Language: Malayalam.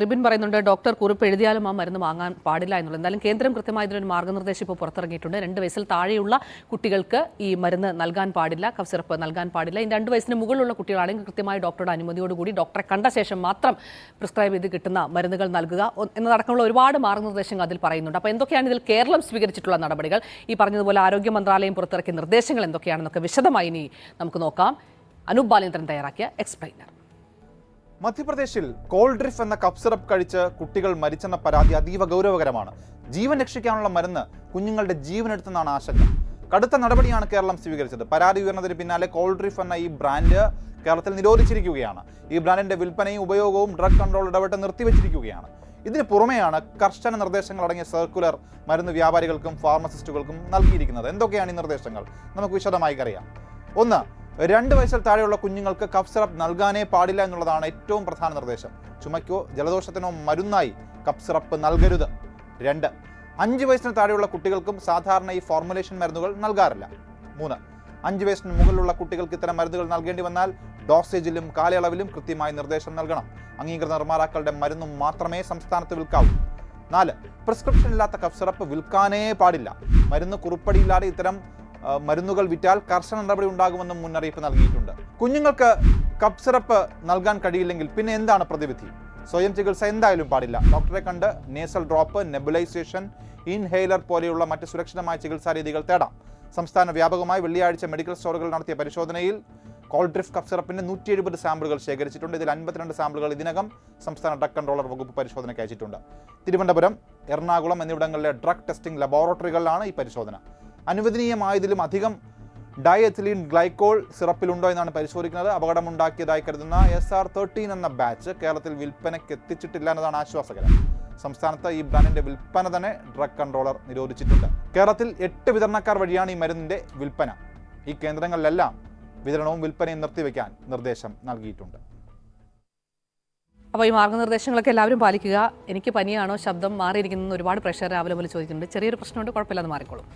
റിബിൻ പറയുന്നുണ്ട് ഡോക്ടർ കുറിപ്പ് എഴുതിയാലും ആ മരുന്ന് വാങ്ങാൻ പാടില്ല എന്നുള്ളത്. എന്തായാലും കേന്ദ്രം കൃത്യമായി ഇതിനൊരു മാർഗ്ഗനിർദ്ദേശം ഇപ്പോൾ പുറത്തിറങ്ങിയിട്ടുണ്ട്. 2 വയസ്സിൽ താഴെയുള്ള കുട്ടികൾക്ക് ഈ മരുന്ന് നൽകാൻ പാടില്ല, കഫ് സിറപ്പ് നൽകാൻ പാടില്ല. ഈ 2 വയസ്സിന് മുകളിലുള്ള കുട്ടികളാണെങ്കിൽ കൃത്യമായി ഡോക്ടറുടെ അനുമതിയോടുകൂടി ഡോക്ടറെ കണ്ട ശേഷം മാത്രം പ്രിസ്ക്രൈബ് ചെയ്ത് കിട്ടുന്ന മരുന്നുകൾ നൽകുക എന്നതടക്കമുള്ള ഒരുപാട് മാർഗ്ഗനിർദ്ദേശങ്ങൾ അതിൽ പറയുന്നുണ്ട്. അപ്പോൾ എന്തൊക്കെയാണ് ഇതിൽ കേരളം സ്വീകരിച്ചിട്ടുള്ള നടപടികൾ, ഈ പറഞ്ഞതുപോലെ ആരോഗ്യ മന്ത്രാലയം പുറത്തിറക്കിയ നിർദ്ദേശങ്ങൾ എന്തൊക്കെയാണെന്നൊക്കെ വിശദമായി ഇനി നമുക്ക് നോക്കാം. അനൂപ് ബാലേന്ദ്രൻ തയ്യാറാക്കിയ എക്സ്പ്ലെയിനർ. മധ്യപ്രദേശിൽ കോൾഡ്രിഫ് എന്ന കഫ് സിറപ്പ് കഴിച്ച് കുട്ടികൾ മരിച്ചെന്ന പരാതി അതീവ ഗൗരവകരമാണ്. ജീവൻ രക്ഷിക്കാനുള്ള മരുന്ന് കുഞ്ഞുങ്ങളുടെ ജീവനെടുത്തെന്നാണ് ആശങ്ക. കടുത്ത നടപടിയാണ് കേരളം സ്വീകരിച്ചത്. പരാതി ഉയർന്നതിന് പിന്നാലെ കോൾഡ്രിഫ് എന്ന ഈ ബ്രാൻഡ് കേരളത്തിൽ നിരോധിച്ചിരിക്കുകയാണ്. ഈ ബ്രാൻഡിന്റെ വിൽപ്പനയും ഉപയോഗവും ഡ്രഗ് കൺട്രോൾ ഇടപെട്ട് നിർത്തിവെച്ചിരിക്കുകയാണ്. ഇതിന് പുറമെയാണ് കർശന നിർദ്ദേശങ്ങൾ അടങ്ങിയ സർക്കുലർ മരുന്ന് വ്യാപാരികൾക്കും ഫാർമസിസ്റ്റുകൾക്കും നൽകിയിരിക്കുന്നത്. എന്തൊക്കെയാണ് ഈ നിർദ്ദേശങ്ങൾ? നമുക്ക് വിശദമായി അറിയാം. 1. 2 വയസ്സിൽ താഴെയുള്ള കുഞ്ഞുങ്ങൾക്ക് കഫ് സിറപ്പ് നൽകാനേ പാടില്ല എന്നുള്ളതാണ് ഏറ്റവും പ്രധാന നിർദ്ദേശം. ചുമയ്ക്കോ ജലദോഷത്തിനോ മരുന്നായി കഫ് സിറപ്പ് നൽകരുത്. 2. 5 വയസ്സിന് താഴെയുള്ള കുട്ടികൾക്കും സാധാരണ ഈ ഫോർമുലേഷൻ മരുന്നുകൾ നൽകാറില്ല. 3. 5 വയസ്സിന് മുകളിലുള്ള കുട്ടികൾക്ക് ഇത്തരം മരുന്നുകൾ നൽകേണ്ടി വന്നാൽ ഡോസേജിലും കാലയളവിലും കൃത്യമായി നിർദ്ദേശം നൽകണം. അംഗീകൃത നിർമ്മാതാക്കളുടെ മരുന്നും മാത്രമേ സംസ്ഥാനത്ത് വിൽക്കാവൂ. 4. പ്രിസ്ക്രിപ്ഷൻ ഇല്ലാത്ത കഫ് സിറപ്പ് വിൽക്കാനേ പാടില്ല. മരുന്ന് കുറിപ്പടിയില്ലാതെ ഇത്തരം മരുന്നുകൾ വിറ്റാൽ കർശന നടപടി ഉണ്ടാകുമെന്നും മുന്നറിയിപ്പ് നൽകിയിട്ടുണ്ട്. കുഞ്ഞുങ്ങൾക്ക് കഫ് സിറപ്പ് നൽകാൻ കഴിയില്ലെങ്കിൽ പിന്നെ എന്താണ് പ്രതിവിധി? സ്വയം ചികിത്സ എന്തായാലും പാടില്ല. ഡോക്ടറെ കണ്ട് നേസൽ ഡ്രോപ്പ്, നെബുലൈസേഷൻ, ഇൻഹെയിലർ പോലെയുള്ള മറ്റ് സുരക്ഷിതമായ ചികിത്സാ രീതികൾ തേടാം. സംസ്ഥാന വ്യാപകമായി വെള്ളിയാഴ്ച മെഡിക്കൽ സ്റ്റോറുകൾ നടത്തിയ പരിശോധനയിൽ കോൾഡ്രിഫ് കഫ് സിറപ്പിന്റെ 170 സാമ്പിളുകൾ ശേഖരിച്ചിട്ടുണ്ട്. ഇതിൽ 52 സാമ്പിളുകൾ ഇതിനകം സംസ്ഥാന ഡ്രഗ് കൺട്രോളർ വകുപ്പ് പരിശോധനയ്ക്ക് അയച്ചിട്ടുണ്ട്. തിരുവനന്തപുരം, എറണാകുളം എന്നിവിടങ്ങളിലെ ഡ്രഗ് ടെസ്റ്റിംഗ് ലബോറട്ടറികളിലാണ് ഈ പരിശോധന. അനുവദനീയമായതിലും അധികം ഡയഎത്തിലീൻ ഗ്ലൈക്കോൾ സിറപ്പിലുണ്ടോ എന്നാണ് പരിശോധിക്കുന്നത്. അപകടമുണ്ടാക്കിയതായി കരുതുന്ന SR13 എന്ന ബാച്ച് കേരളത്തിൽ വിൽപ്പനയ്ക്ക് എത്തിച്ചിട്ടില്ല എന്നതാണ് ആശ്വാസകരം. സംസ്ഥാനത്ത് ഈ ബ്രാൻഡിന്റെ വിൽപ്പന തന്നെ ഡ്രഗ് കൺട്രോളർ നിരോധിച്ചിട്ടുണ്ട്. കേരളത്തിൽ 8 വിതരണക്കാർ വഴിയാണ് ഈ മരുന്നിന്റെ വിൽപ്പന. ഈ കേന്ദ്രങ്ങളിലെല്ലാം വിതരണവും വിൽപ്പനയും നിർത്തിവെക്കാൻ നിർദ്ദേശം നൽകിയിട്ടുണ്ട്. അപ്പോൾ ഈ മാർഗ്ഗനിർദ്ദേശങ്ങളൊക്കെ എല്ലാവരും പാലിക്കുക. എനിക്ക് പനിയാണോ, ശബ്ദം മാറിയിരിക്കുന്നതെന്ന് ഒരുപാട് പ്രേക്ഷകർ രാവിലെ പോലെ ചോദിക്കുന്നുണ്ട്. ചെറിയൊരു പ്രശ്നമുണ്ട്, കുഴപ്പമില്ലാതെ മാറിക്കോളും.